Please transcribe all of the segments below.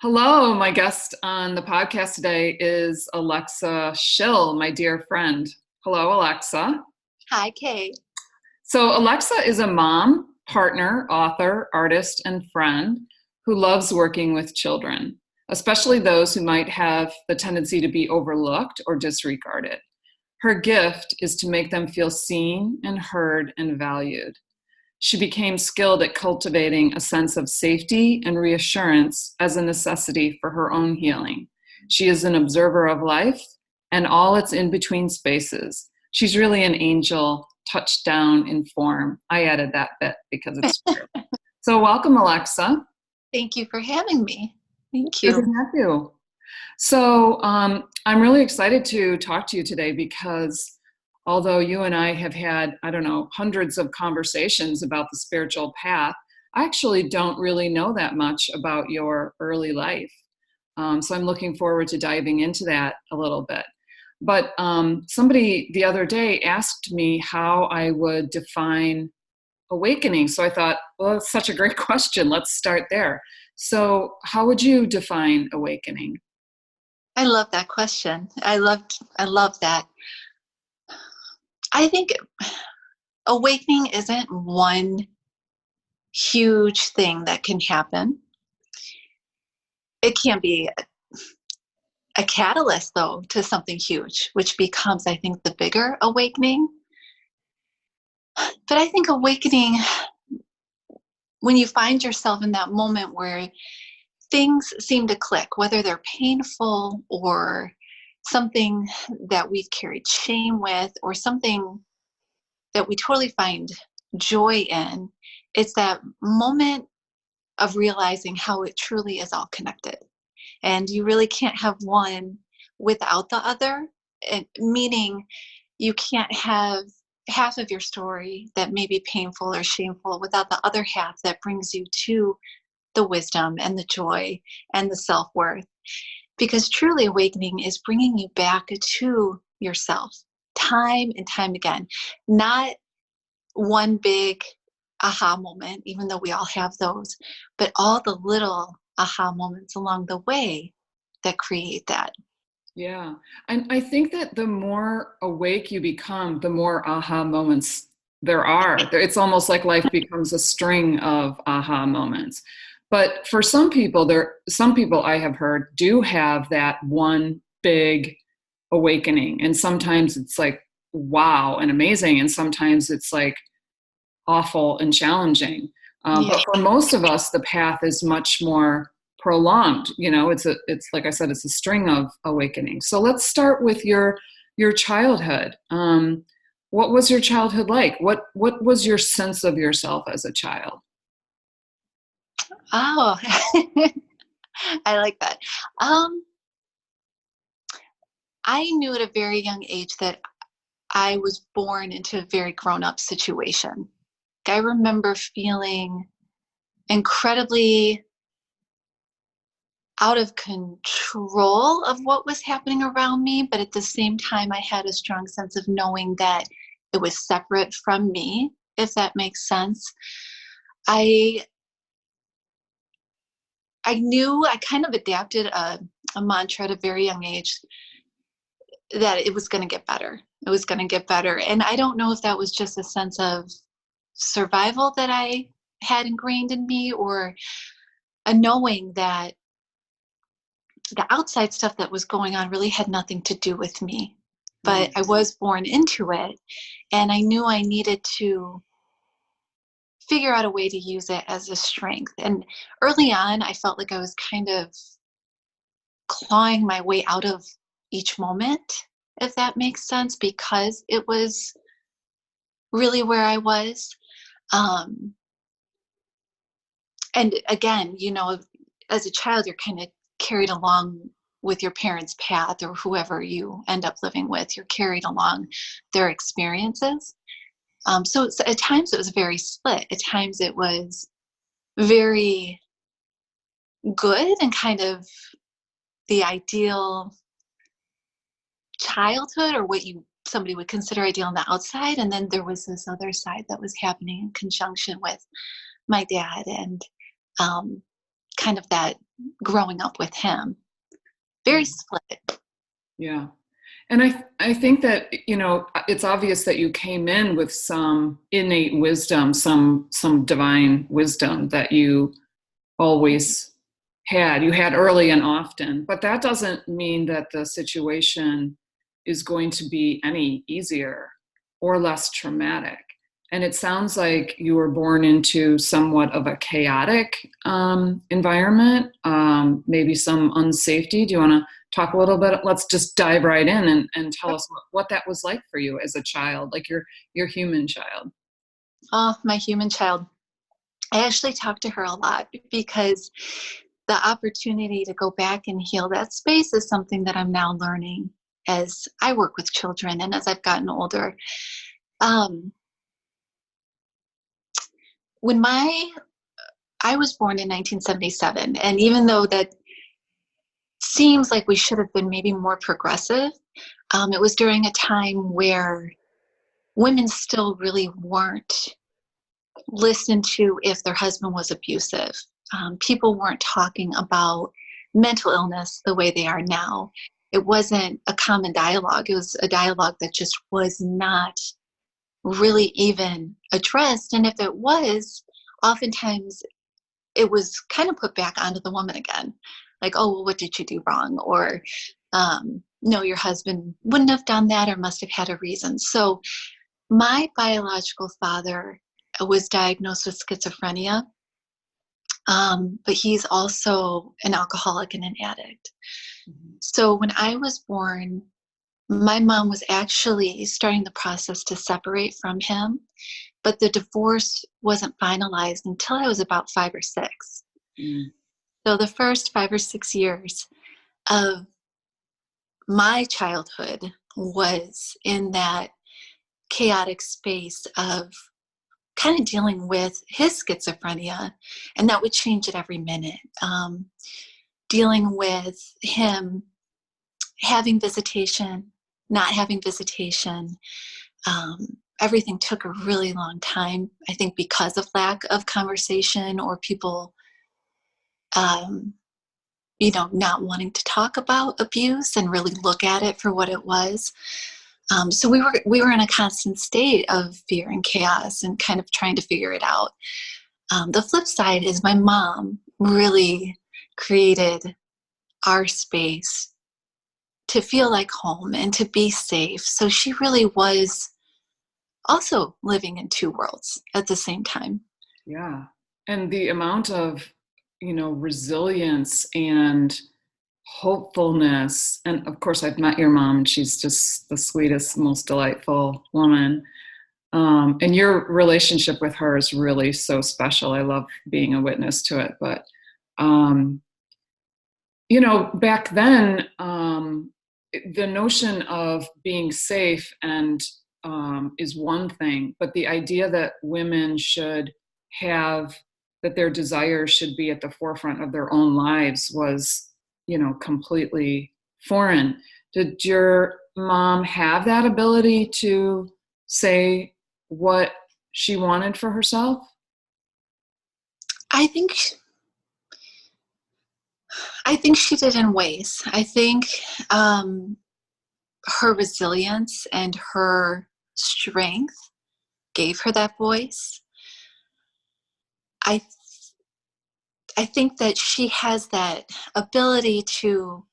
Hello, my guest on the podcast today is Alexa Schill, my dear friend. Hello, Alexa. Hi, Kay. So, Alexa is a mom, partner, author, artist, and friend who loves working with children, especially those who might have the tendency to be overlooked or disregarded. Her gift is to make them feel seen and heard and valued. She became skilled at cultivating a sense of safety and reassurance as a necessity for her own healing. She is an observer of life and all its in between spaces. She's really an angel touched down in form. I added that bit because it's true. So, welcome, Alexa. Thank you for having me. Thank Good to you. have you. So, I'm really excited to talk to you today because although you and I have had, I don't know, hundreds of conversations about the spiritual path, I actually don't really know that much about your early life. So I'm looking forward to diving into that a little bit. But somebody the other day asked me how I would define awakening. So I thought, well, it's such a great question. Let's start there. So, how would you define awakening? I love that question. I love that. I think awakening isn't one huge thing that can happen. It can be a catalyst though to something huge, which becomes, I think, the bigger awakening. But I think awakening, when you find yourself in that moment where things seem to click, whether they're painful or something that we've carried shame with, or something that we totally find joy in, it's that moment of realizing how it truly is all connected. And you really can't have one without the other, and meaning you can't have half of your story that may be painful or shameful without the other half that brings you to the wisdom and the joy and the self-worth. Because truly awakening is bringing you back to yourself time and time again. Not one big aha moment, even though we all have those, but all the little aha moments along the way that create that. Yeah. And I think that the more awake you become, the more aha moments there are. It's almost like life becomes a string of aha moments. But for some people I have heard do have that one big awakening. And sometimes it's like, wow, and amazing. And sometimes it's like awful and challenging. Yeah. But for most of us, the path is much more prolonged. You know, it's like I said, it's a string of awakenings. So let's start with your childhood. What was your childhood like? What was your sense of yourself as a child? Oh, I like that. Um, I knew at a very young age that I was born into a very grown up situation. I remember feeling incredibly out of control of what was happening around me, but at the same time, I had a strong sense of knowing that it was separate from me, if that makes sense. I I knew I kind of adapted a mantra at a very young age that it was going to get better. It was going to get better, and I don't know if that was just a sense of survival that I had ingrained in me, or a knowing that the outside stuff that was going on really had nothing to do with me. But I was born into it, and I knew I needed to figure out a way to use it as a strength. And early on, I felt like I was kind of clawing my way out of each moment, if that makes sense, because it was really where I was. Um, and again, as a child, you're kind of carried along with your parents' path, or whoever you end up living with, you're carried along their experiences. So at times it was very split. At times it was very good and kind of the ideal childhood, or what somebody would consider ideal on the outside. And then there was this other side that was happening in conjunction with my dad, and um, kind of that growing up with him. Very split. Yeah. And I think that, you know, it's obvious that you came in with some innate wisdom, some divine wisdom that you always had. You had early and often, but that doesn't mean that the situation is going to be any easier or less traumatic. And it sounds like you were born into somewhat of a chaotic environment, maybe some unsafety. Do you want to talk a little bit? Let's just dive right in and tell us what that was like for you as a child, like your human child. Oh, my human child. I actually talk to her a lot because the opportunity to go back and heal that space is something that I'm now learning as I work with children and as I've gotten older. When I was born in 1977, and even though that seems like we should have been maybe more progressive, it was during a time where women still really weren't listened to if their husband was abusive. People weren't talking about mental illness the way they are now. It wasn't a common dialogue. It was a dialogue that just was not really even addressed. And if it was, oftentimes it was kind of put back onto the woman again. Like, oh, well, what did you do wrong? Or, no, your husband wouldn't have done that or must have had a reason. So my biological father was diagnosed with schizophrenia, but he's also an alcoholic and an addict. Mm-hmm. So when I was born, my mom was actually starting the process to separate from him, but the divorce wasn't finalized until I was about 5 or 6. Mm. So the first 5 or 6 years of my childhood was in that chaotic space of kind of dealing with his schizophrenia, and that would change at every minute. Dealing with him having visitation, not having visitation. Everything took a really long time, I think because of lack of conversation or people, not wanting to talk about abuse and really look at it for what it was. So we were in a constant state of fear and chaos and kind of trying to figure it out. The flip side is my mom really created our space to feel like home and to be safe. So she really was also living in 2 worlds at the same time. Yeah. And the amount of, resilience and hopefulness. And of course, I've met your mom, and she's just the sweetest, most delightful woman. And your relationship with her is really so special. I love being a witness to it. But, back then, the notion of being safe and is one thing, but the idea that women should have, that their desires should be at the forefront of their own lives was, completely foreign. Did your mom have that ability to say what she wanted for herself? I think she did in ways. I think her resilience and her strength gave her that voice. I think that she has that ability to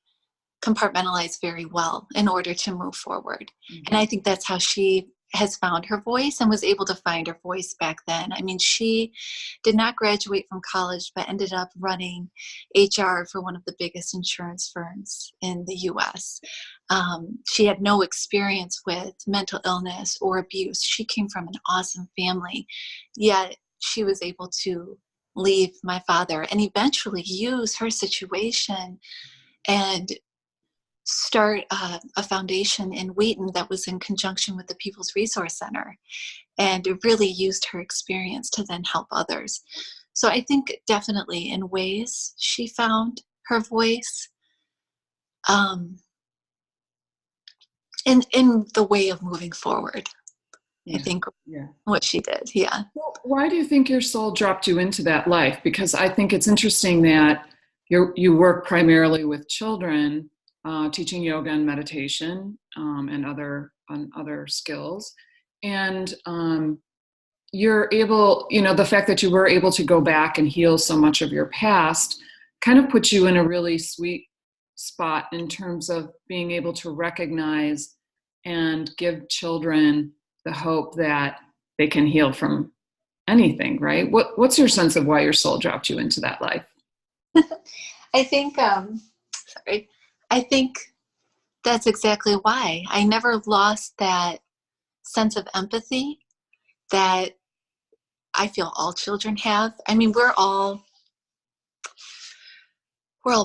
compartmentalize very well in order to move forward. Mm-hmm. And I think that's how she has found her voice and was able to find her voice back then. I mean, she did not graduate from college, but ended up running HR for one of the biggest insurance firms in the US. She had no experience with mental illness or abuse. She came from an awesome family, yet she was able to leave my father and eventually use her situation and start a foundation in Wheaton that was in conjunction with the People's Resource Center, and really used her experience to then help others. So I think definitely in ways she found her voice in the way of moving forward. Yeah. I think what she did. Yeah. Why do you think your soul dropped you into that life? Because I think it's interesting that you work primarily with children, teaching yoga and meditation, and other skills, and you're able, the fact that you were able to go back and heal so much of your past kind of puts you in a really sweet spot in terms of being able to recognize and give children the hope that they can heal from anything, right? What's your sense of why your soul dropped you into that life? I think, sorry, I think that's exactly why. I never lost that sense of empathy that I feel all children have. I mean, we're all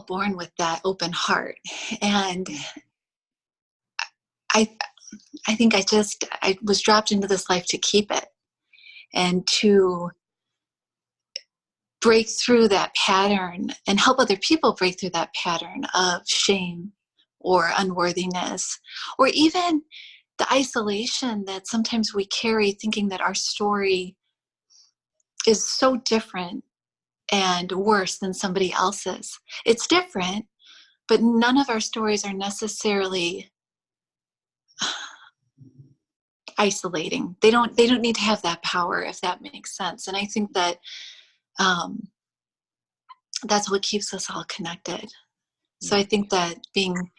born with that open heart. And I I think I was dropped into this life to keep it and to break through that pattern and help other people break through that pattern of shame or unworthiness, or even the isolation that sometimes we carry, thinking that our story is so different and worse than somebody else's. It's different, but none of our stories are necessarily isolating. They don't need to have that power, if that makes sense. And I think that um, that's what keeps us all connected. So I think that being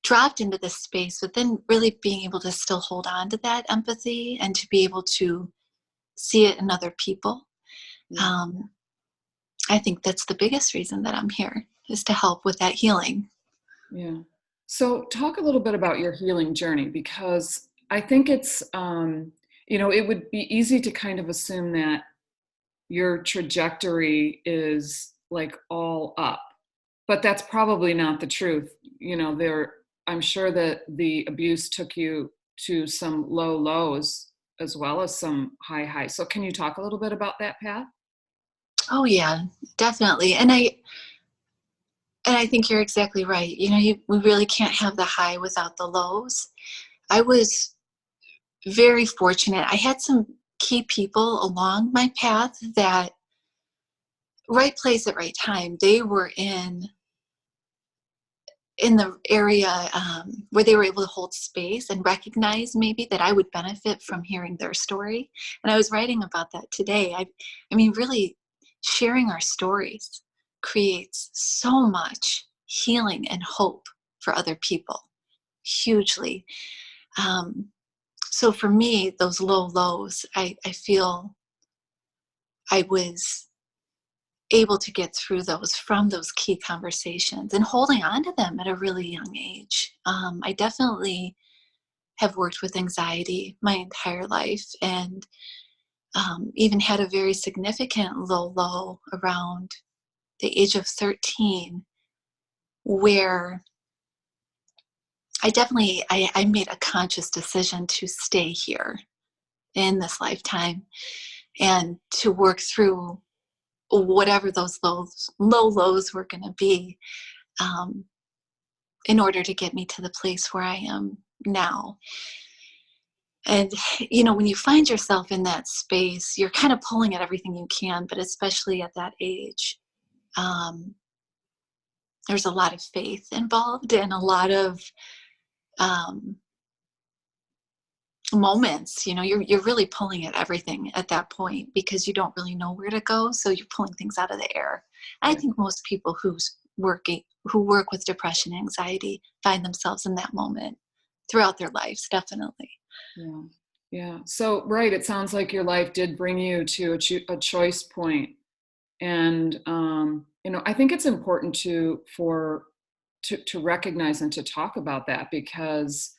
dropped into this space, but then really being able to still hold on to that empathy and to be able to see it in other people. Um, I think that's the biggest reason that I'm here, is to help with that healing. Yeah. So talk a little bit about your healing journey, because I think it's, it would be easy to kind of assume that your trajectory is like all up, but that's probably not the truth. I'm sure that the abuse took you to some low lows as well as some high highs. So can you talk a little bit about that path? Oh yeah, definitely. And I think you're exactly right. We really can't have the high without the lows. I was very fortunate. I had some key people along my path that, right place at right time, they were in the area where they were able to hold space and recognize maybe that I would benefit from hearing their story. And I was writing about that today. I mean, really, sharing our stories creates so much healing and hope for other people, hugely. Um, so for me, those low lows, I feel I was able to get through those from those key conversations and holding on to them at a really young age. I definitely have worked with anxiety my entire life, and even had a very significant low around the age of 13, where I made a conscious decision to stay here in this lifetime and to work through whatever those low lows were going to be, um, in order to get me to the place where I am now. And, when you find yourself in that space, you're kind of pulling at everything you can, but especially at that age, um, there's a lot of faith involved and a lot of um, moments. You're really pulling at everything at that point because you don't really know where to go. So you're pulling things out of the air. I think most people who work with depression and anxiety find themselves in that moment throughout their lives, definitely. Yeah. Yeah. So, right. It sounds like your life did bring you to a choice point. And, I think it's important to recognize and to talk about that, because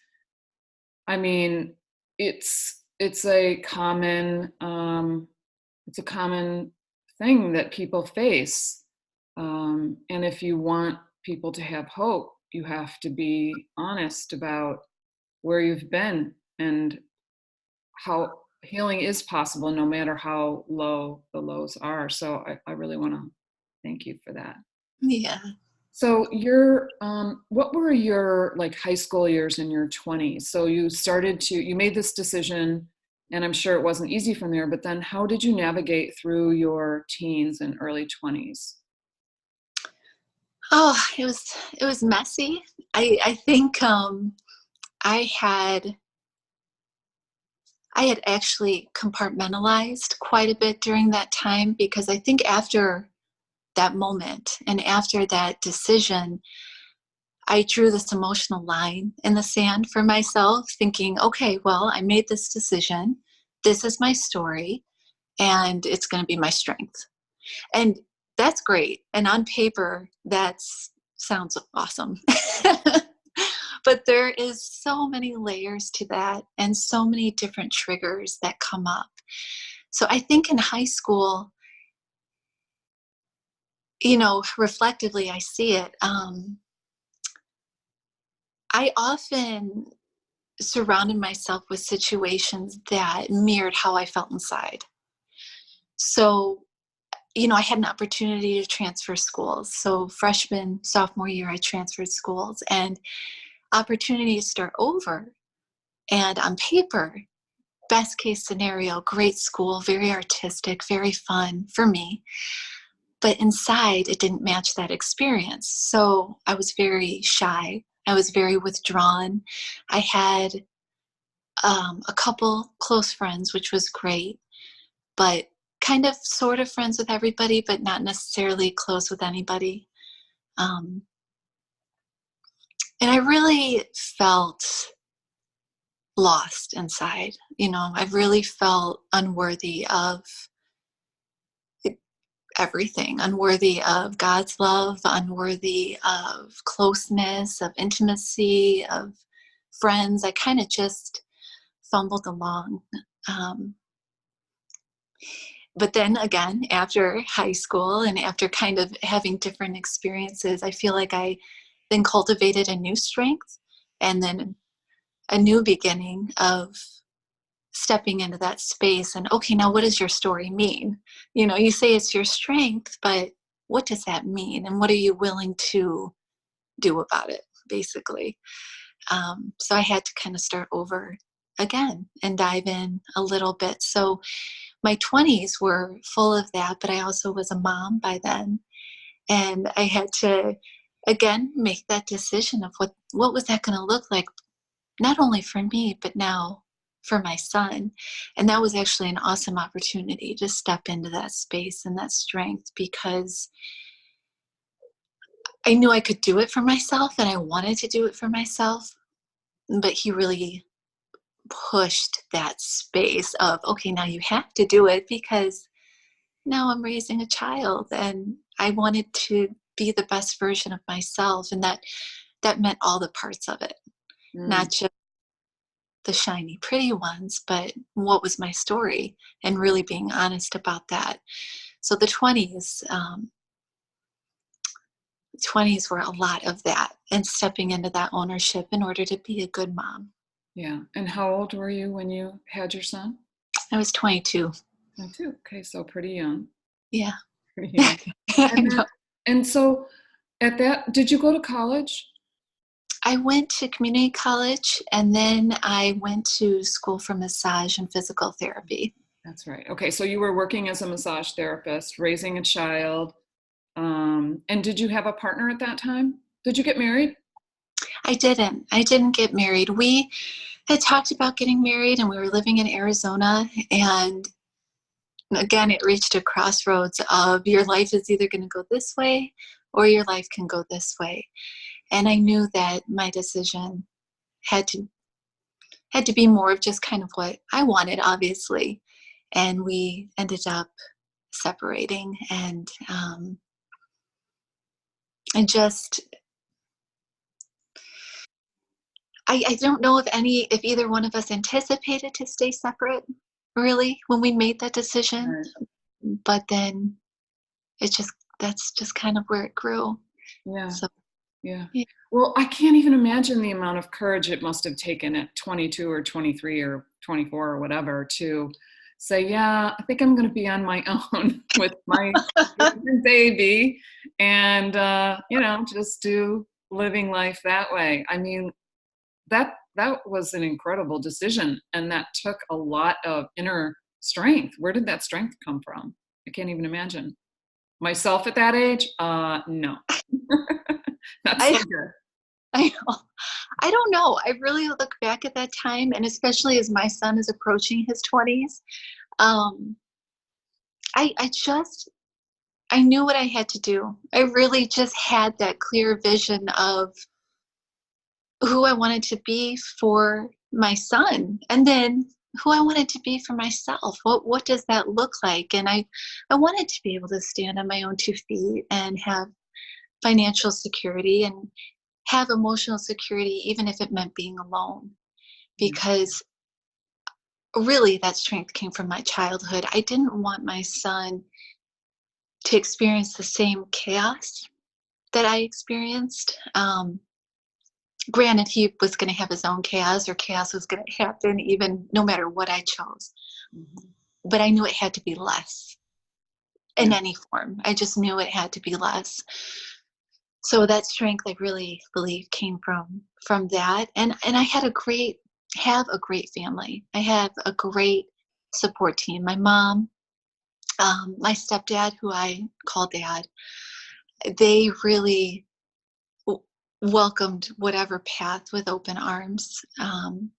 I mean, it's a common, it's a common thing that people face. And if you want people to have hope, you have to be honest about where you've been and how healing is possible no matter how low the lows are. So I really want to thank you for that. Yeah. So what were your like high school years in your 20s? So you made this decision And I'm sure it wasn't easy from there, but then how did you navigate through your teens and early 20s? Oh, it was messy. I think I had I had actually compartmentalized quite a bit during that time, because I think after that moment and after that decision, I drew this emotional line in the sand for myself, thinking, okay, well, I made this decision. This is my story, and it's going to be my strength. And that's great. And on paper, that sounds awesome. But there is so many layers to that and so many different triggers that come up. So I think in high school, reflectively, I see it. I often surrounded myself with situations that mirrored how I felt inside. So, I had an opportunity to transfer schools. So, freshman, sophomore year, I transferred schools, and opportunity to start over. And on paper, best case scenario, great school, very artistic, very fun for me. But inside, it didn't match that experience. So I was very shy. I was very withdrawn. I had a couple close friends, which was great, but kind of sort of friends with everybody, but not necessarily close with anybody. Um, and I really felt lost inside. I really felt unworthy of everything, unworthy of God's love, unworthy of closeness, of intimacy, of friends. I kind of just fumbled along. Um, but then again, after high school and after kind of having different experiences, I feel like I then cultivated a new strength, and then a new beginning of stepping into that space. And okay, now what does your story mean? You say it's your strength, but what does that mean, and what are you willing to do about it, basically? So I had to kind of start over again and dive in a little bit. So my 20s were full of that, but I also was a mom by then, and I had to again make that decision of what was that going to look like, not only for me, but now for my son. And that was actually an awesome opportunity to step into that space and that strength, because I knew I could do it for myself and I wanted to do it for myself. But he really pushed that space of, okay, now you have to do it, because now I'm raising a child and I wanted to be the best version of myself. And that meant all the parts of it, Mm, not just the shiny, pretty ones, but what was my story, and really being honest about that. So the 20s were a lot of that, and stepping into that ownership in order to be a good mom. yeah. And how old were you when you had your son? I was 22. 22. Okay, so pretty young. Yeah. Pretty young. I And then, know. and so at that, did you go to college? I went to community college, and then I went to school for massage and physical therapy. That's right. Okay, so you were working as a massage therapist, raising a child. And did you have a partner at that time? Did you get married? I didn't get married. We had talked about getting married, and we were living in Arizona, and again, it reached a crossroads of, your life is either going to go this way or your life can go this way. And I knew that my decision had to had to be more of just kind of what I wanted, obviously. And we ended up separating, and just I don't know if either one of us anticipated to stay separate, really, when we made that decision. Right. But then that's just kind of where it grew. Yeah, So yeah. yeah. Well, I can't even imagine the amount of courage it must have taken at 22 or 23 or 24 or whatever to say, yeah, I think I'm going to be on my own with my baby and, just do living life that way. I mean, that that was an incredible decision, and that took a lot of inner strength. Where did that strength come from? I can't even imagine. Myself at that age? No. That's so I good. I know. I don't know. I really look back at that time, and especially as my son is approaching his 20s, um, I just I knew what I had to do. I really just had that clear vision of who I wanted to be for my son, and then who I wanted to be for myself. What does that look like? And I wanted to be able to stand on my own 2 feet and have financial security and have emotional security, even if it meant being alone. Yeah. Because really, that strength came from my childhood. I didn't want my son to experience the same chaos that I experienced. Granted, he was going to have his own chaos, or chaos was going to happen, even no matter what I chose. Mhm. But I knew it had to be less in Yeah. any form. I just knew it had to be less. So that strength, I really believe, came from that. And I have a great family. I have a great support team. My mom, my stepdad, who I call dad, they really w- welcomed whatever path with open arms. And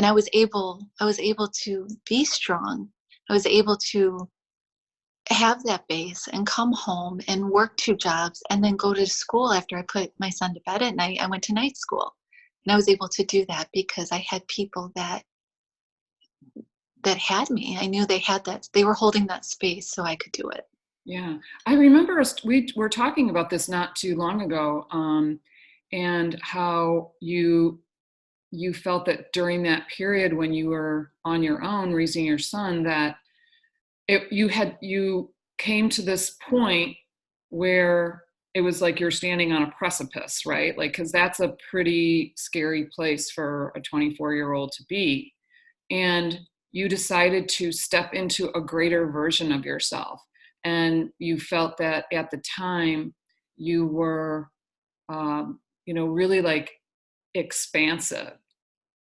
I was able to be strong. I was able to have that base and come home and work 2 jobs and then go to school after I put my son to bed at night. I went to night school. And I was able to do that because I had people that had me. I knew they were holding that space so I could do it. Yeah, I remember we were talking about this not too long ago, and how you felt that during that period when you were on your own raising your son, that you came to this point where it was like you're standing on a precipice, right? Like, because that's a pretty scary place for a 24-year-old to be, and you decided to step into a greater version of yourself, and you felt that at the time you were really like expansive.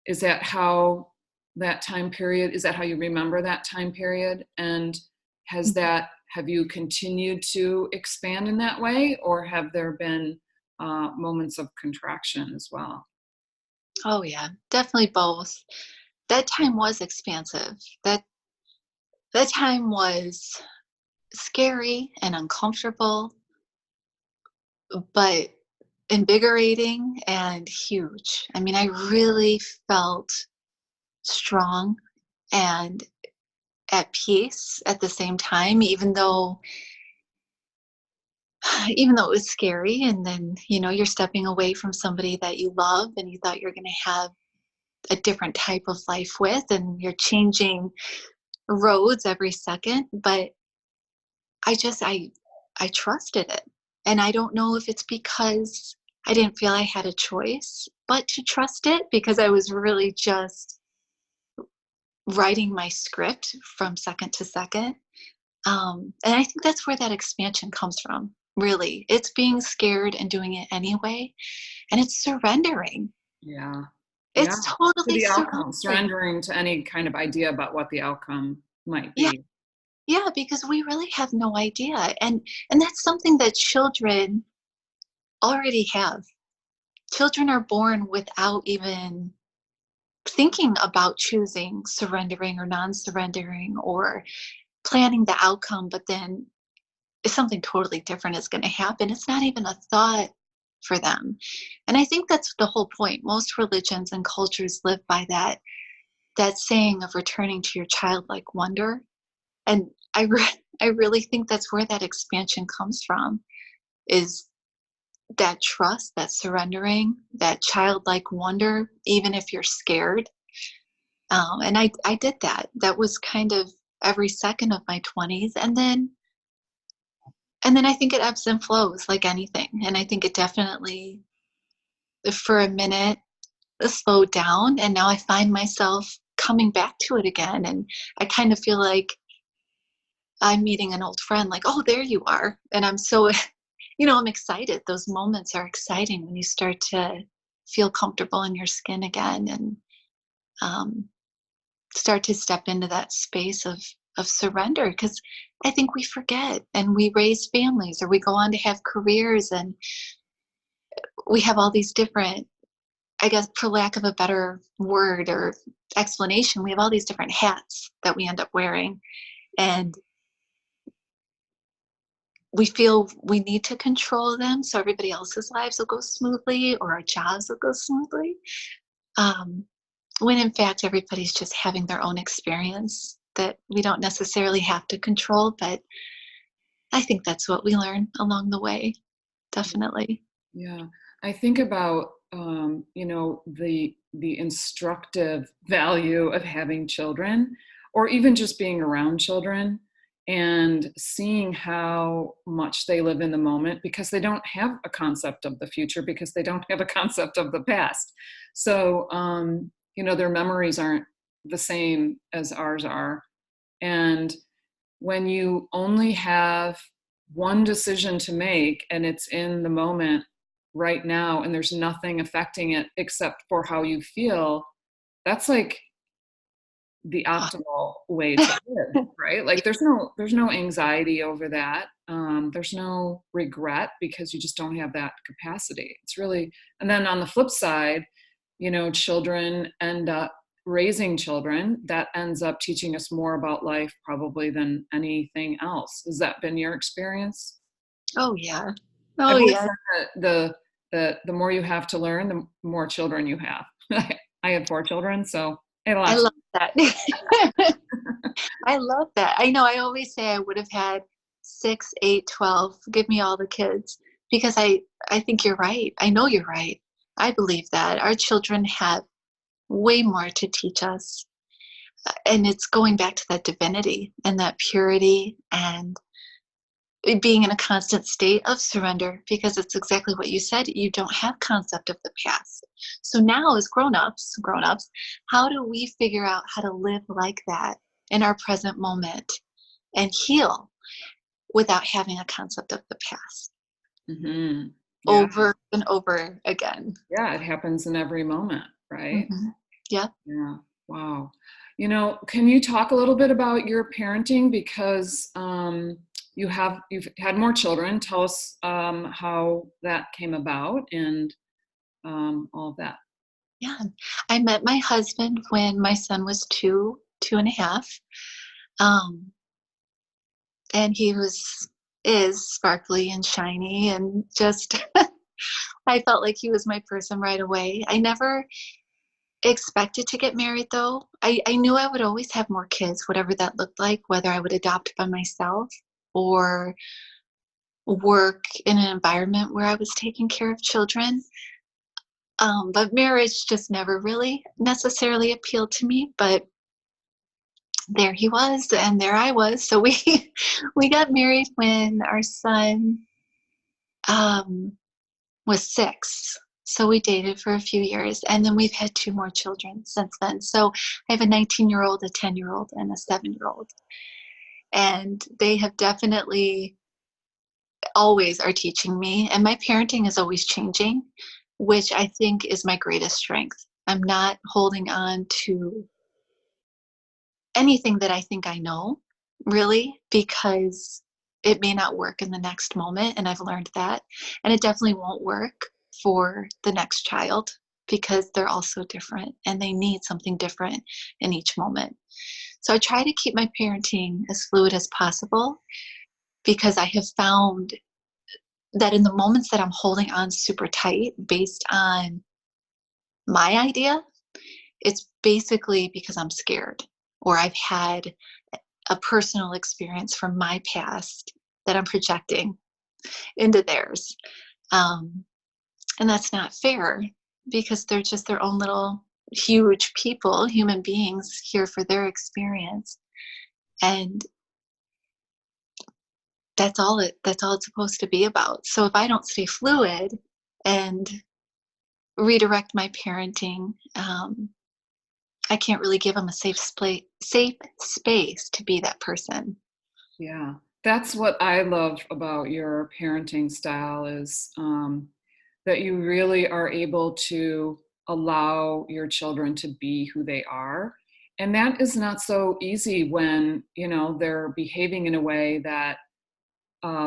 Is that how is that how you remember that time period? And have you continued to expand in that way, or have there been moments of contraction as well? Oh yeah, definitely both. That time was expansive. That time was scary and uncomfortable, but invigorating and huge. I mean, I really felt strong and at peace at the same time, even though it was scary. And then, you're stepping away from somebody that you love and you thought you're going to have a different type of life with, and you're changing roads every second. But I trusted it. And I don't know if it's because I didn't feel I had a choice but to trust it, because I was really just writing my script from second to second. And I think that's where that expansion comes from. Really, it's being scared and doing it anyway, and it's surrendering. Yeah. Yeah. It's To totally the outcome, surrendering. surrendering to any kind of idea about what the outcome might Yeah, be. yeah, because we really have no idea, and that's something that children already have. Children are born without even thinking about choosing surrendering or non-surrendering or planning the outcome, but then if something totally different is going to happen, it's not even a thought for them. And I think that's the whole point. Most religions and cultures live by that saying of returning to your childlike wonder. And I really think that's where that expansion comes from, is that trust, that surrendering, that childlike wonder, even if you're scared. And I did that. That was kind of every second of my 20s. And then I think it ebbs and flows like anything. And I think it definitely, for a minute, slowed down. And now I find myself coming back to it again. And I kind of feel like I'm meeting an old friend, like, oh, there you are. And I'm so, I'm excited. Those moments are exciting when you start to feel comfortable in your skin again, and um, start to step into that space of surrender. Because I think we forget, and we raise families, or we go on to have careers, and we have all these different, I guess, for lack of a better word or explanation, we have all these different hats that we end up wearing. And we feel we need to control them so everybody else's lives will go smoothly or our jobs will go smoothly. Um, when in fact, everybody's just having their own experience that we don't necessarily have to control. But I think that's what we learn along the way, definitely. Yeah, I think about the instructive value of having children, or even just being around children and seeing how much they live in the moment, because they don't have a concept of the future, because they don't have a concept of the past. So their memories aren't the same as ours are, and when you only have one decision to make and it's in the moment right now and there's nothing affecting it except for how you feel, that's like the optimal way to live, right? Like there's no anxiety over that. There's no regret because you just don't have that capacity. It's really, and then on the flip side, children end up raising children that ends up teaching us more about life probably than anything else. Has that been your experience? Oh, yeah. I've Oh, always yeah. said that the more you have to learn, the more children you have. I had 4 children, so I had a I lot. love that. I love that. I know I always say I would have had 6, 8, 12. Give me all the kids, because I think you're right. I know you're right. I believe that our children have way more to teach us. And it's going back to that divinity and that purity, and it being in a constant state of surrender, because it's exactly what you said. You don't have concept of the past. So now as grown-ups, how do we figure out how to live like that in our present moment and heal without having a concept of the past Hmm. Yeah, over and over again? yeah, it happens in every moment, right? Hmm. Yeah. Yeah. Wow. Can you talk a little bit about your parenting, because you've had more children. Tell us how that came about and all of that. Yeah. I met my husband when my son was 2.5. Um, and he is sparkly and shiny, and just I felt like he was my person right away. I never expected to get married though. I knew I would always have more kids, whatever that looked like, whether I would adopt by myself or work in an environment where I was taking care of children. But marriage just never really necessarily appealed to me. But there he was, and there I was. So we we got married when our son um, was 6. So we dated for a few years, and then we've had 2 more children since then. So I have a 19-year-old, a 10-year-old, and a 7-year-old. And they have definitely always are teaching me, and my parenting is always changing, which I think is my greatest strength. I'm not holding on to anything that I think I know, really, because it may not work in the next moment, and I've learned that. And it definitely won't work for the next child, because they're all so different and they need something different in each moment. So I try to keep my parenting as fluid as possible, because I have found that in the moments that I'm holding on super tight based on my idea, it's basically because I'm scared, or I've had a personal experience from my past that I'm projecting into theirs. Um, and that's not fair, because they're just their own little huge people, human beings here for their experience. And that's all it's supposed to be about. So if I don't stay fluid and redirect my parenting, I can't really give them a safe space to be that person. Yeah, that's what I love about your parenting style is that you really are able to allow your children to be who they are. And that is not so easy when, you know, they're behaving in a way that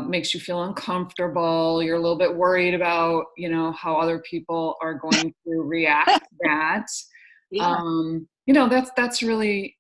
makes you feel uncomfortable. You're a little bit worried about, you know, how other people are going to react to that. Yeah. You know, that's really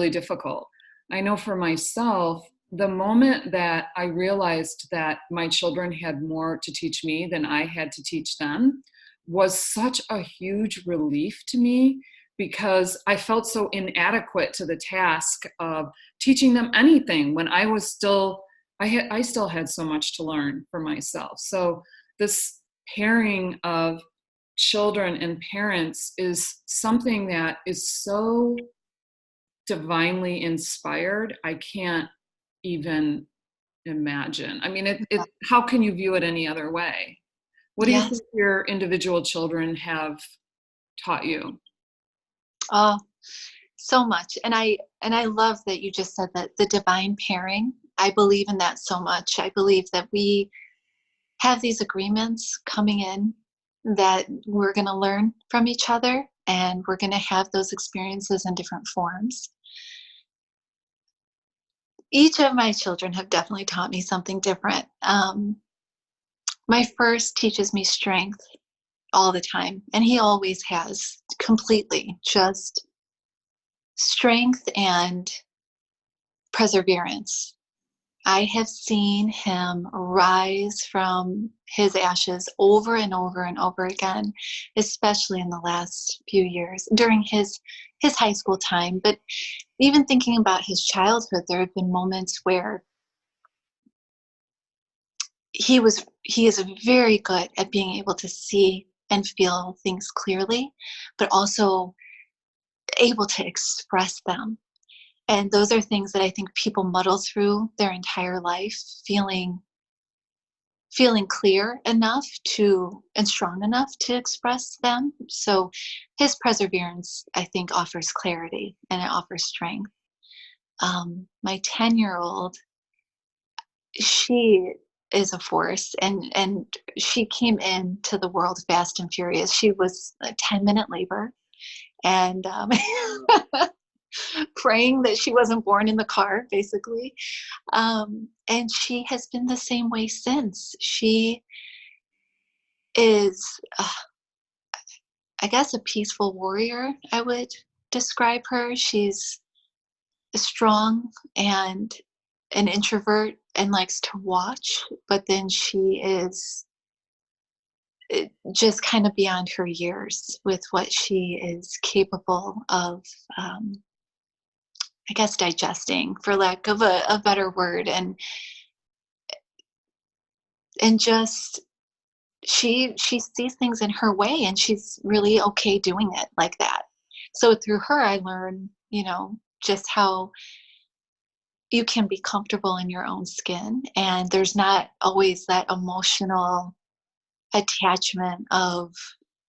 difficult. I know for myself, the moment that I realized that my children had more to teach me than I had to teach them was such a huge relief to me, because I felt so inadequate to the task of teaching them anything when I was still I still had so much to learn for myself. So this pairing of children and parents is something that is so divinely inspired. I can't even imagine. I mean, how can you view it any other way? What do you Yes. think your individual children have taught you? Oh, so much. And I love that you just said that, the divine pairing. I believe in that so much. I believe that we have these agreements coming in, that we're going to learn from each other, and we're going to have those experiences in different forms. Each of my children have definitely taught me something different. My first teaches me strength all the time, and he always has, completely, just strength and perseverance. I have seen him rise from his ashes over and over and over again, especially in the last few years during his high school time. But even thinking about his childhood, there have been moments where he is very good at being able to see and feel things clearly, but also able to express them. And those are things that I think people muddle through their entire life, feeling clear enough to and strong enough to express them. So his perseverance, I think, offers clarity and it offers strength. My 10-year-old, she is a force, and she came into the world fast and furious. She was a 10-minute labor, and praying that she wasn't born in the car, basically. And she has been the same way since. She is, I guess, a peaceful warrior, I would describe her. She's strong and an introvert and likes to watch, but then she is just kind of beyond her years with what she is capable of, I guess, digesting, for lack of a better word. And just she sees things in her way, and she's really okay doing it like that. So through her, I learn, just how you can be comfortable in your own skin, and there's not always that emotional attachment of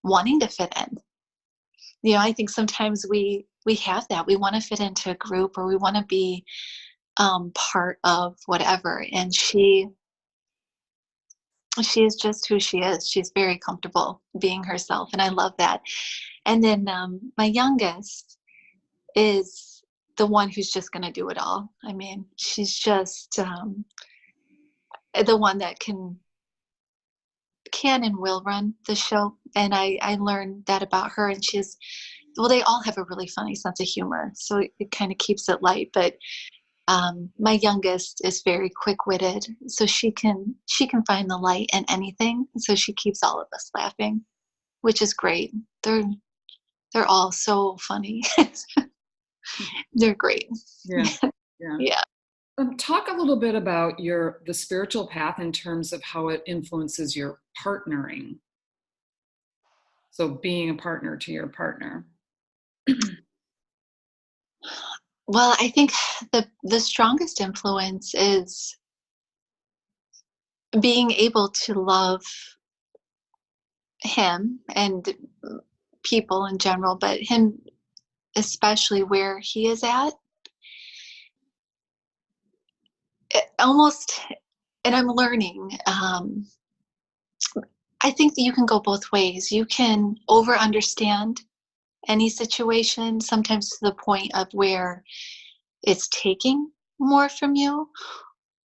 wanting to fit in. I think sometimes we have that. We want to fit into a group, or we want to be part of whatever. And she is just who she is. She's very comfortable being herself, and I love that. And then my youngest is the one who's just going to do it all. I mean, she's just the one that can and will run the show. And I learned that about her. And well, they all have a really funny sense of humor, so it kind of keeps it light. But my youngest is very quick-witted, so she can find the light in anything. So she keeps all of us laughing, which is great. They're all so funny. They're great. Yeah, yeah. Yeah. Talk a little bit about the spiritual path in terms of how it influences your partnering. So being a partner to your partner. Well, I think the strongest influence is being able to love him and people in general, but him especially where he is at. Almost, and I'm learning, I think that you can go both ways. You can over understand any situation, sometimes to the point of where it's taking more from you,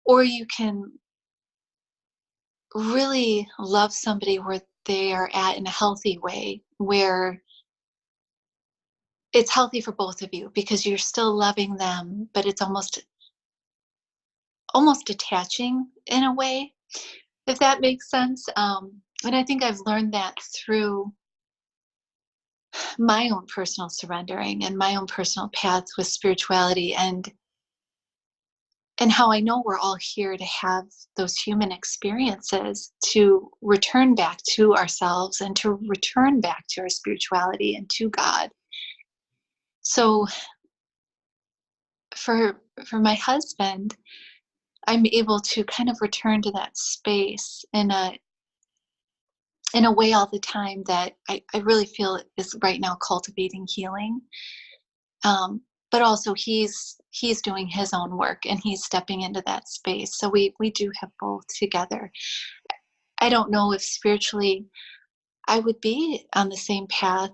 or you can really love somebody where they are at in a healthy way, where it's healthy for both of you because you're still loving them, but it's almost detaching in a way, if that makes sense. And I think I've learned that through my own personal surrendering and my own personal path with spirituality, and how I know we're all here to have those human experiences, to return back to ourselves and to return back to our spirituality and to God. So for my husband, I'm able to kind of return to that space in a way all the time that I really feel is right now cultivating healing. But also he's doing his own work and he's stepping into that space. So we do have both together. I don't know if spiritually I would be on the same path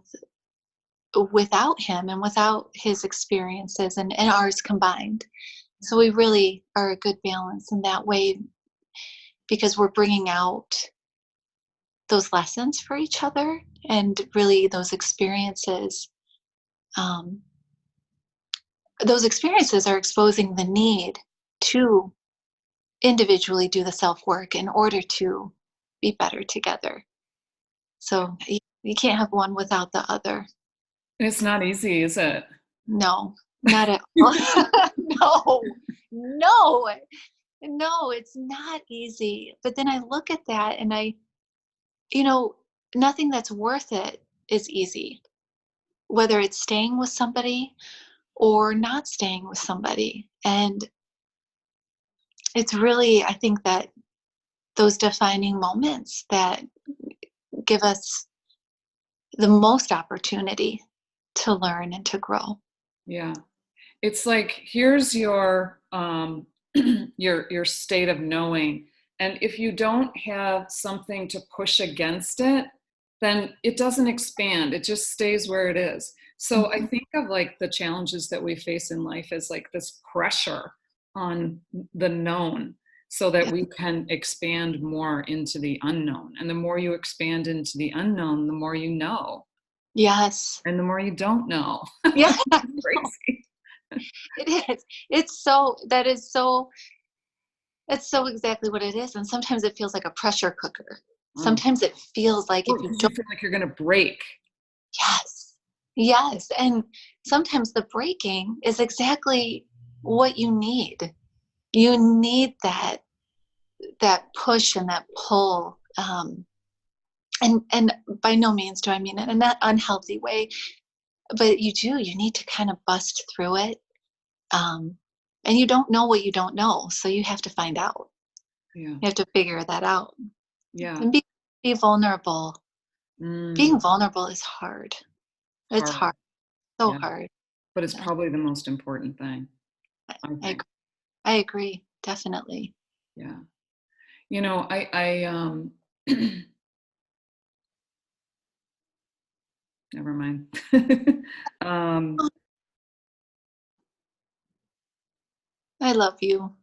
without him and without his experiences and ours combined. So we really are a good balance in that way because we're bringing out those lessons for each other and really um, those experiences are exposing the need to individually do the self work in order to be better together. So you can't have one without the other. It's not easy, is it? No, not at all. No, no, no, it's not easy. But then I look at that and you know, nothing that's worth it is easy, whether it's staying with somebody or not staying with somebody. And it's really, I think that those defining moments that give us the most opportunity to learn and to grow. Yeah. It's like, here's your your state of knowing. And if you don't have something to push against it, then it doesn't expand. It just stays where it is. So I Mhm. think of like the challenges that we face in life as like this pressure on the known so that Yeah. we can expand more into the unknown. And the more you expand into the unknown, the more you know. Yes. And the more you don't know. Yeah. Crazy. It is. It's so, that is so, it's so exactly what it is. And sometimes it feels like a pressure cooker. Mm. Sometimes it feels like if Well, you because you don't, feel like you're going to break. yes, yes. And sometimes the breaking is exactly what you need. You need that push and that pull. And by no means do I mean it in that unhealthy way, but you need to kind of bust through it. Um, and you don't know what you don't know, so you have to find out. Yeah. You have to figure that out Yeah. and be vulnerable. Mm. Being vulnerable is hard. It's Hard. hard, so Yeah. hard. But it's Yeah, probably the most important thing, I, I I think. agree. I agree, definitely. Yeah. You know, never mind. um, Oh, I love you.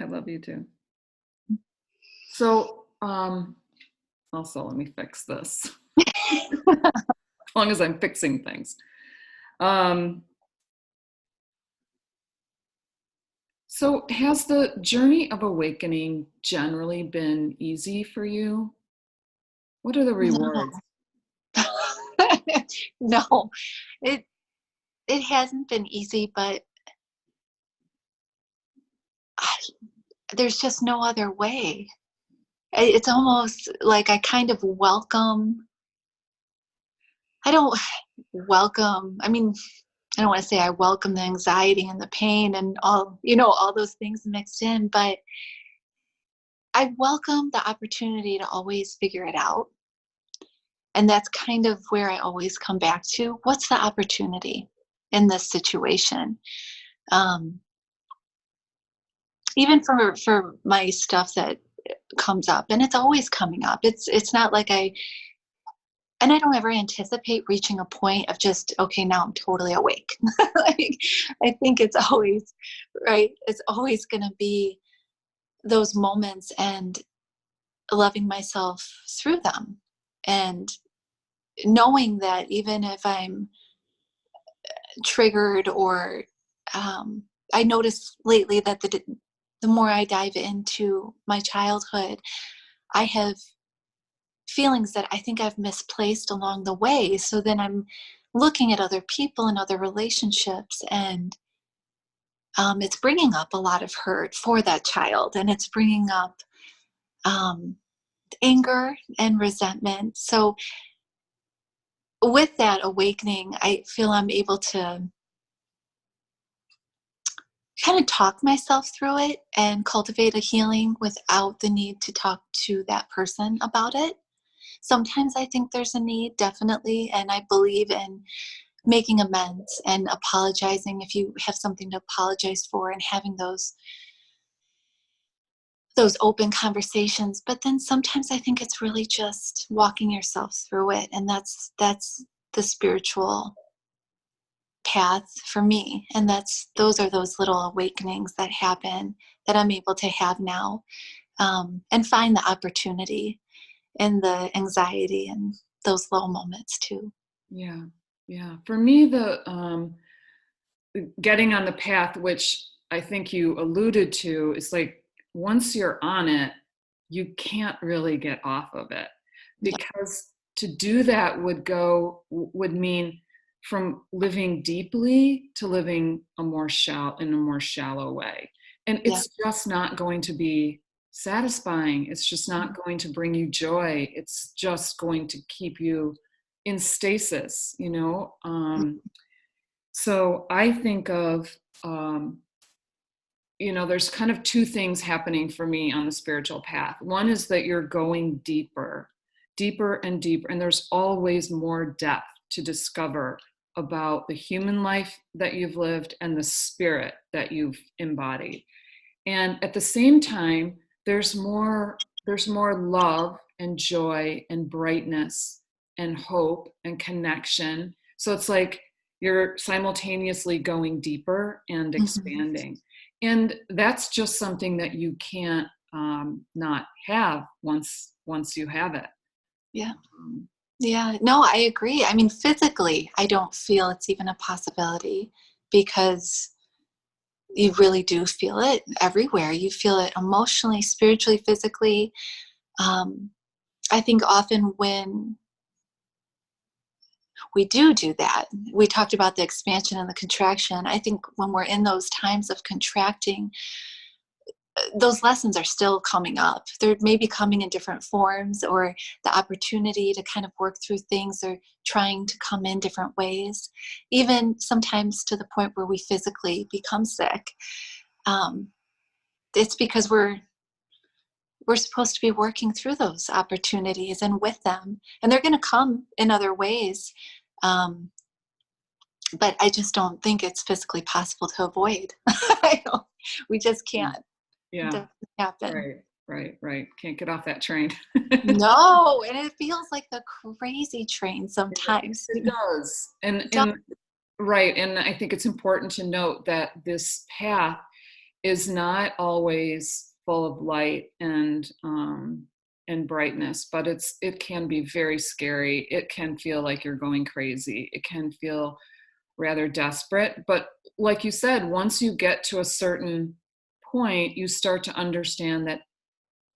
I love you too. So, also, let me fix this. As long as I'm fixing things. Um, so, has the journey of awakening generally been easy for you? What are the No, rewards? no, it it hasn't been easy, but I, there's just no other way. It's almost like I kind of welcome. I don't welcome. I mean, I don't want to say I welcome the anxiety and the pain and all, all those things mixed in, but I welcome the opportunity to always figure it out. And that's kind of where I always come back to what's the opportunity in this situation? Um, Even for my stuff that comes up, and it's always coming up. It's not like I don't ever anticipate reaching a point of just, okay, now I'm totally awake. Like, I think it's always, right, it's always going to be those moments, and loving myself through them, and knowing that even if I'm triggered, or I notice lately that the more I dive into my childhood, I have feelings that I think I've misplaced along the way. So then I'm looking at other people and other relationships, and it's bringing up a lot of hurt for that child, and it's bringing up um, anger and resentment. So with that awakening, I feel I'm able to kind of talk myself through it and cultivate a healing without the need to talk to that person about it. Sometimes I think there's a need, definitely, and I believe in making amends and apologizing if you have something to apologize for, and having those open conversations. But then sometimes I think it's really just walking yourself through it, and that's the spiritual path for me. And those are those little awakenings that happen, that I'm able to have now, and find the opportunity in the anxiety and those low moments too. Yeah. Yeah. For me, the getting on the path, which I think you alluded to, is like once you're on it, you can't really get off of it, Yeah. because to do that would mean from living deeply to living in a more shallow way. And Yeah. it's just not going to be satisfying. It's just not going to bring you joy. It's just going to keep you in stasis, you know? So I think of, there's kind of two things happening for me on the spiritual path. One is that you're going deeper, deeper and deeper, and there's always more depth to discover about the human life that you've lived and the spirit that you've embodied. And at the same time, there's more love and joy and brightness and hope and connection. So it's like you're simultaneously going deeper and Mhm. expanding. And that's just something that you can't not have once you have it. Yeah. Um, Yeah. No, I agree. I mean, physically, I don't feel it's even a possibility, because you really do feel it everywhere. You feel it emotionally, spiritually, physically. Um, I think often when we do that, we talked about the expansion and the contraction. I think when we're in those times of contracting, those lessons are still coming up. They're maybe coming in different forms, or the opportunity to kind of work through things are trying to come in different ways, even sometimes to the point where we physically become sick. Um, it's because we're supposed to be working through those opportunities and with them, and they're going to come in other ways. Um, but I just don't think it's physically possible to avoid. I don't, we just can't. It yeah, doesn't happen. right. Can't get off that train. No, and it feels like the crazy train sometimes. It does. And It does. and right, and I think it's important to note that this path is not always full of light and brightness, but it can be very scary. It can feel like you're going crazy. It can feel rather desperate. But like you said, once you get to a certain point, you start to understand that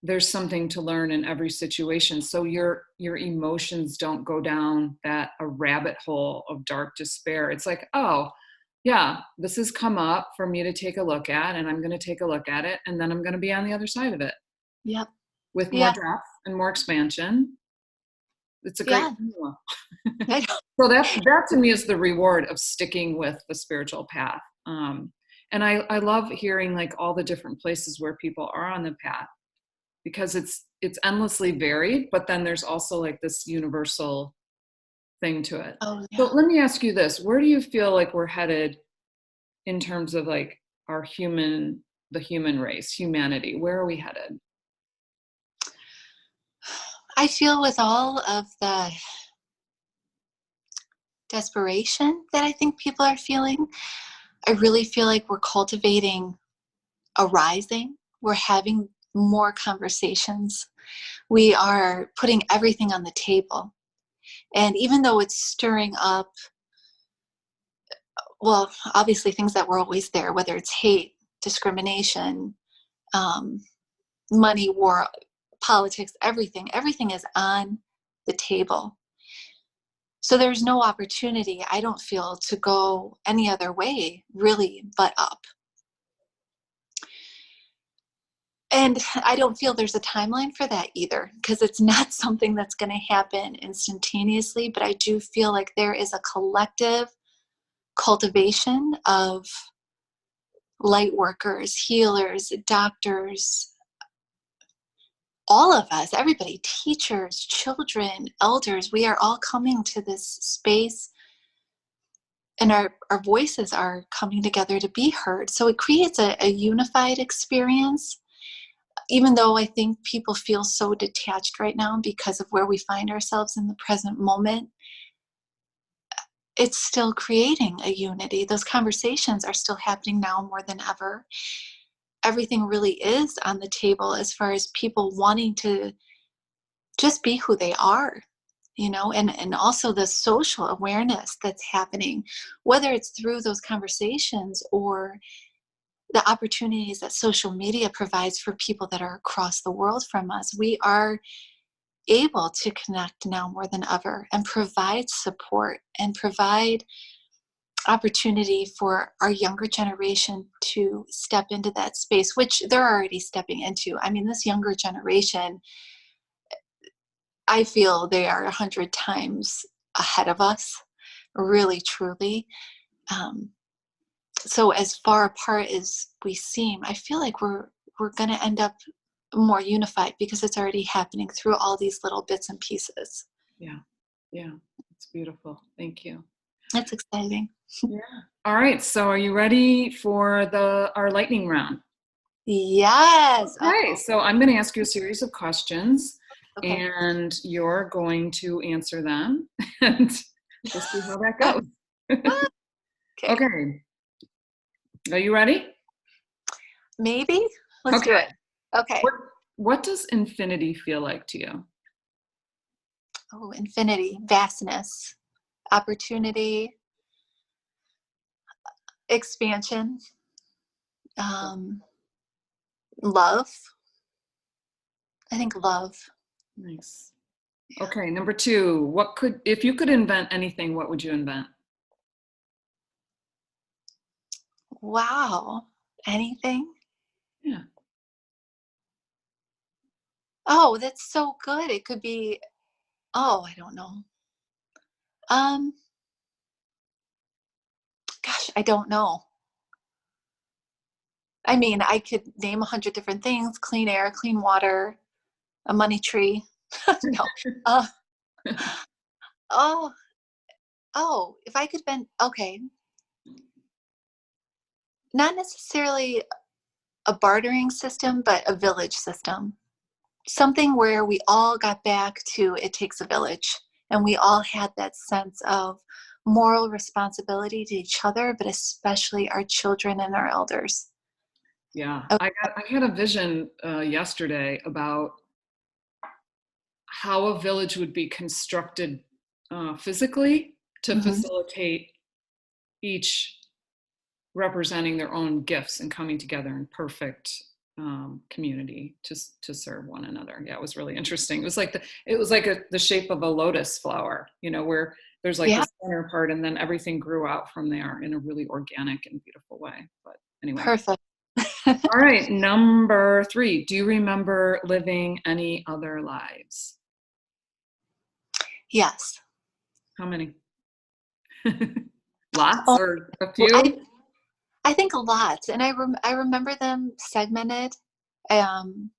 there's something to learn in every situation, so your emotions don't go down that a rabbit hole of dark despair. It's like, oh yeah, this has come up for me to take a look at, and I'm going to take a look at it, and then I'm going to be on the other side of it Yep. with more Yeah. depth and more expansion. It's a great Yeah. formula. I know. So that to me is the reward of sticking with the spiritual path. And I love hearing like all the different places where people are on the path, because it's endlessly varied, but then there's also like this universal thing to it. Oh, So yeah. let me ask you this: where do you feel like we're headed in terms of like the human race, humanity? Where are we headed? I feel with all of the desperation that I think people are feeling, I really feel like we're cultivating a rising. We're having more conversations. We are putting everything on the table. And even though it's stirring up, well, obviously things that were always there, whether it's hate, discrimination, um, money, war, politics, everything is on the table. So there's no opportunity, I don't feel, to go any other way, really, but up. And I don't feel there's a timeline for that either, because it's not something that's going to happen instantaneously. But I do feel like there is a collective cultivation of light workers, healers, doctors, all of us, everybody, teachers, children, elders. We are all coming to this space, and our voices are coming together to be heard. So it creates a unified experience. Even though I think people feel so detached right now because of where we find ourselves in the present moment, it's still creating a unity. Those conversations are still happening now more than ever. Everything really is on the table as far as people wanting to just be who they are, and also the social awareness that's happening, whether it's through those conversations or the opportunities that social media provides for people that are across the world from us. We are able to connect now more than ever and provide support and provide opportunity for our younger generation to step into that space, which they're already stepping into. I mean, this younger generation, I feel they are 100 times ahead of us, really, truly. Um, so as far apart as we seem, I feel like we're going to end up more unified because it's already happening through all these little bits and pieces. Yeah. It's beautiful. Thank you. That's exciting. Yeah. All right. So are you ready for our lightning round? Yes. Okay. So I'm going to ask you a series of questions, Okay. and you're going to answer them, and we'll see how that goes. Okay. Okay. Are you ready? Maybe. Let's do it. Okay. What does infinity feel like to you? Oh, infinity, vastness, opportunity, expansion, love. I think love. Nice. Okay, number 2. If you could invent anything, what would you invent? Wow. Anything? Yeah. Oh, that's so good. It could be, oh, I don't know. Um, Gosh, I don't know. I mean, I could name 100 different things: clean air, clean water, a money tree. No. Uh, oh, if I could bend, okay. Not necessarily a bartering system, but a village system. Something where we all got back to it takes a village, and we all had that sense of moral responsibility to each other, but especially our children and our elders. Yeah, Okay. I had a vision yesterday about how a village would be constructed physically to Mhm. facilitate each representing their own gifts and coming together in perfect community to serve one another. Yeah, it was really interesting. It was like the shape of a lotus flower, where there's like Yeah, the center part, and then everything grew out from there in a really organic and beautiful way. But anyway. perfect. All right, number 3. Do you remember living any other lives? Yes. How many? Lots Oh, or a well, few? I think lots, and I remember them segmented. Um,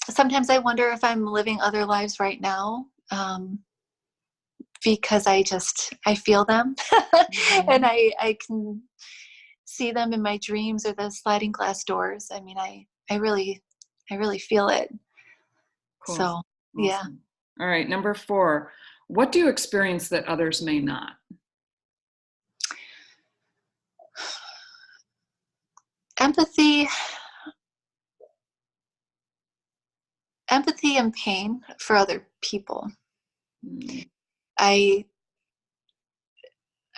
Sometimes I wonder if I'm living other lives right now, because I feel them, and Mhm. I can see them in my dreams or the sliding glass doors. I mean, I really feel it. Cool. So Yeah. Awesome. All right, number 4. What do you experience that others may not? Empathy, empathy and pain for other people. Mm, I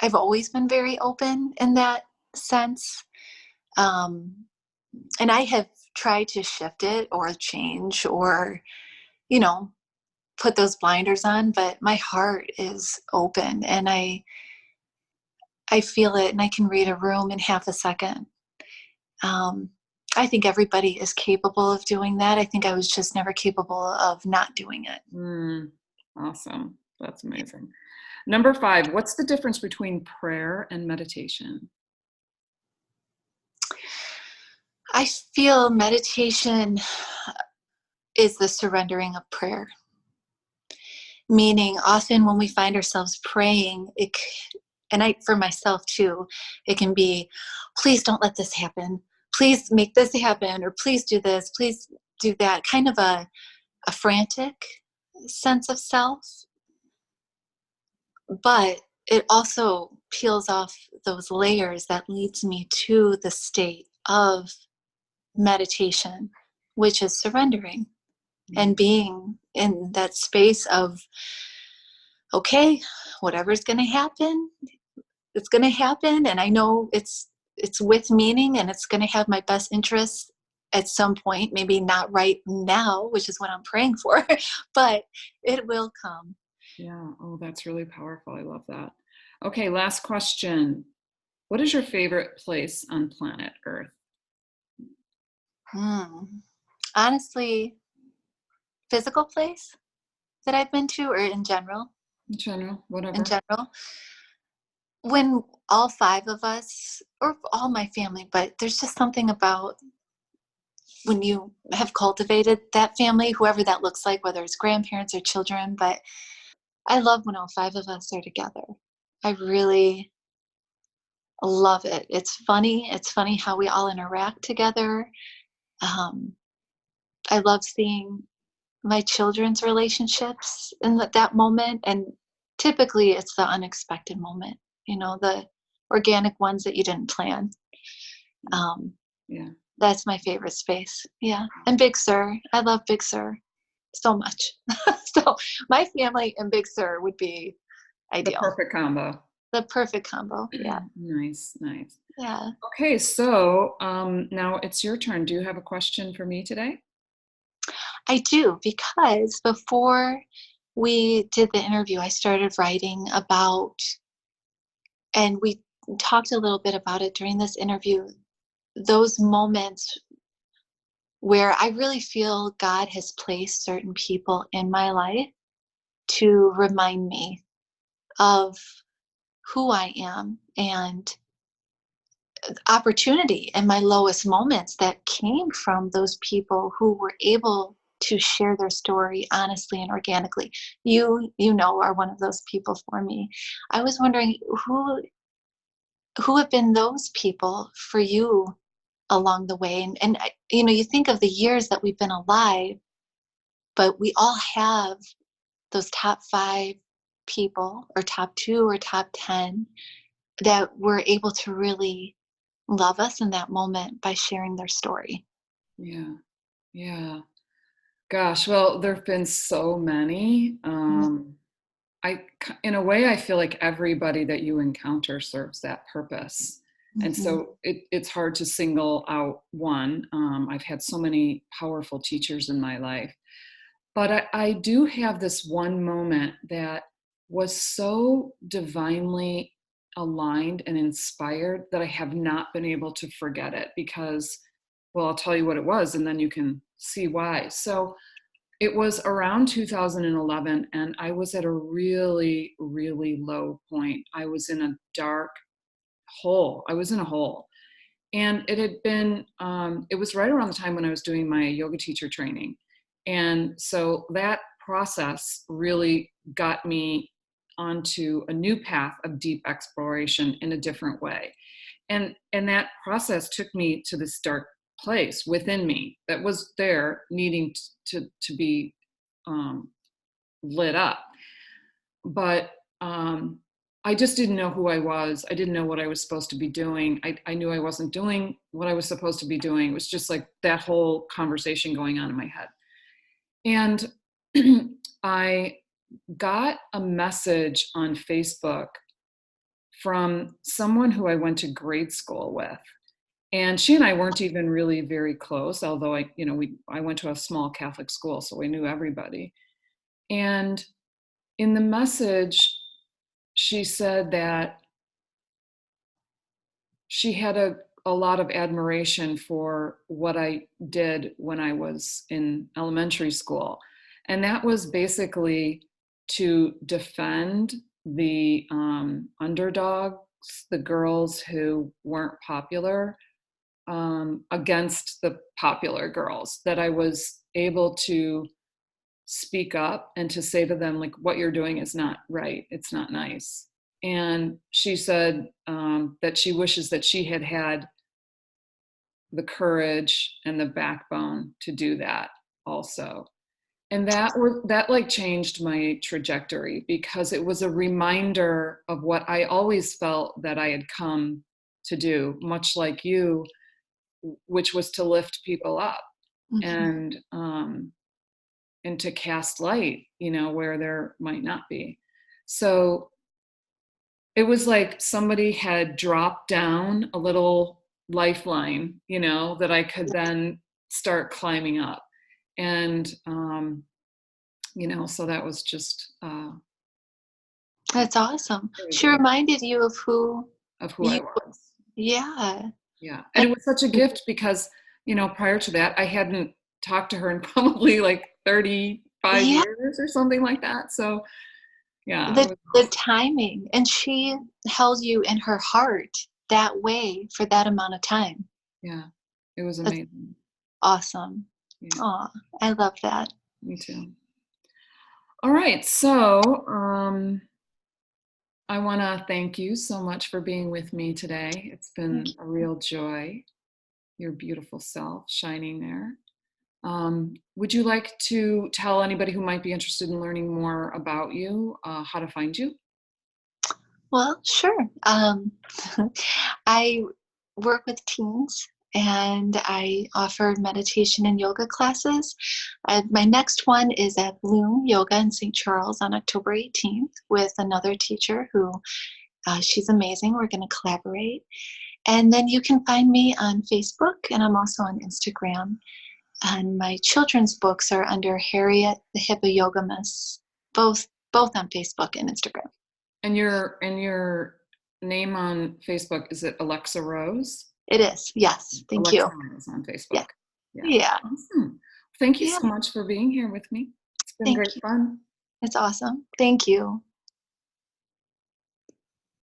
I've always been very open in that sense. Um, and I have tried to shift it or change or, you know, put those blinders on, but my heart is open and I feel it and I can read a room in half a second. Um, I think everybody is capable of doing that. I think I was just never capable of not doing it. mm, awesome. That's amazing. Number 5, what's the difference between prayer and meditation? I feel meditation is the surrendering of prayer, meaning often when we find ourselves praying, and I, for myself too, it can be, please don't let this happen. Please make this happen, or please do this, please do that. Kind of a frantic sense of self, but it also peels off those layers that leads me to the state of meditation, which is surrendering and being in that space of, okay, whatever's going to happen, it's going to happen, and I know it's with meaning and it's going to have my best interests at some point, maybe not right now, which is what I'm praying for, but it will come. Yeah. Oh, that's really powerful. I love that. Okay, last question. What is your favorite place on planet Earth? Hmm. Honestly, physical place that I've been to, or in general? In general, In whatever. general, when all 5 of us, or all my family, but there's just something about when you have cultivated that family, whoever that looks like, whether it's grandparents or children. But I love when all 5 of us are together. I really love it. It's funny. It's funny how we all interact together. Um, I love seeing my children's relationships in that moment. And typically it's the unexpected moment, the organic ones that you didn't plan. Um, Yeah. that's my favorite space. Yeah. And Big Sur. I love Big Sur so much. So my family and Big Sur would be The ideal. perfect combo. The perfect combo. Yeah. Nice, nice. Yeah. Okay, so now it's your turn. Do you have a question for me today? I do, because before we did the interview, I started writing about, and we talked a little bit about it during this interview, those moments where I really feel God has placed certain people in my life to remind me of who I am and opportunity in my lowest moments that came from those people who were able to share their story honestly and organically. You are one of those people for me. I was wondering who have been those people for you along the way, and you think of the years that we've been alive, but we all have those top 5 people, or top 2 or top 10, that were able to really love us in that moment by sharing their story. Yeah, yeah. Gosh, well, there have been so many. In a way, I feel like everybody that you encounter serves that purpose. And Mm-hmm. so it's hard to single out one. I've had so many powerful teachers in my life. But I do have this one moment that was so divinely aligned and inspired that I have not been able to forget it because, well, I'll tell you what it was and then you can see why. So it was around 2011 and I was at a really, really low point. I was in a dark hole. I was in a hole. And it had been, it was right around the time when I was doing my yoga teacher training. And so that process really got me onto a new path of deep exploration in a different way. And that process took me to this dark place within me that was there needing to be lit up. But I just didn't know who I was. I didn't know what I was supposed to be doing. I knew I wasn't doing what I was supposed to be doing. It was just like that whole conversation going on in my head. And I got a message on Facebook from someone who I went to grade school with. And she and I weren't even really very close, although I went to a small Catholic school, so we knew everybody. And in the message, she said that she had a lot of admiration for what I did when I was in elementary school. And that was basically to defend the underdogs, the girls who weren't popular, against the popular girls, that I was able to speak up and to say to them, like, what you're doing is not right. It's not nice. And she said that she wishes that she had had the courage and the backbone to do that also. And that like changed my trajectory, because it was a reminder of what I always felt that I had come to do, much like you, which was to lift people up. Mm-hmm. And to cast light, where there might not be. So it was like somebody had dropped down a little lifeline, that I could then start climbing up. And, so that was just. That's awesome. She reminded you of who I was. Yeah. Yeah. And it was such a gift because, prior to that, I hadn't talked to her in probably like 35 years or something like that. So yeah. The timing, and she held you in her heart that way for that amount of time. Yeah. It was amazing. That's awesome. Yeah. Aw, I love that. Me too. All right. So I want to thank you so much for being with me today. It's been a real joy. Your beautiful self shining there. Would you like to tell anybody who might be interested in learning more about you how to find you? Well, sure. I work with teens, and I offer meditation and yoga classes. My next one is at Bloom Yoga in St. Charles on October 18th with another teacher who she's amazing. We're going to collaborate. And then you can find me on Facebook, and I'm also on Instagram. And my children's books are under Harriet the Hippoyogamist, both on Facebook and Instagram. And your name on Facebook, is it Alexa Rose? It is, yes. Thank you. Alexa Rose on Facebook. Yeah. Awesome. Thank you so much for being here with me. It's been great fun. It's awesome. Thank you.